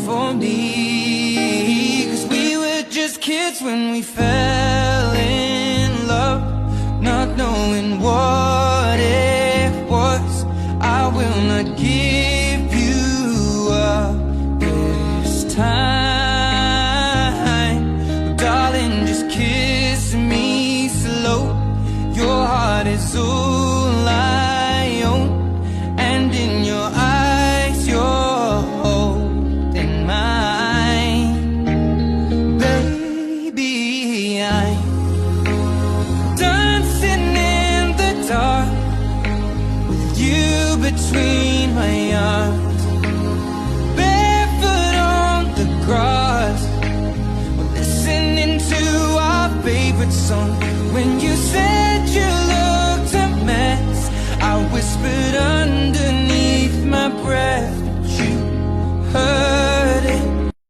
for me. 'Cause we were just kids when we fell in love, not knowing what it was. I will not give you up this time, darling, just kiss me slow. Your heart is all I own, and in your eyes you're holding mine. Baby, I'm dancing in the dark with you between my arms, barefoot on the grass, we're listening to our favorite song. When you said you looked a mess, I whispered underneath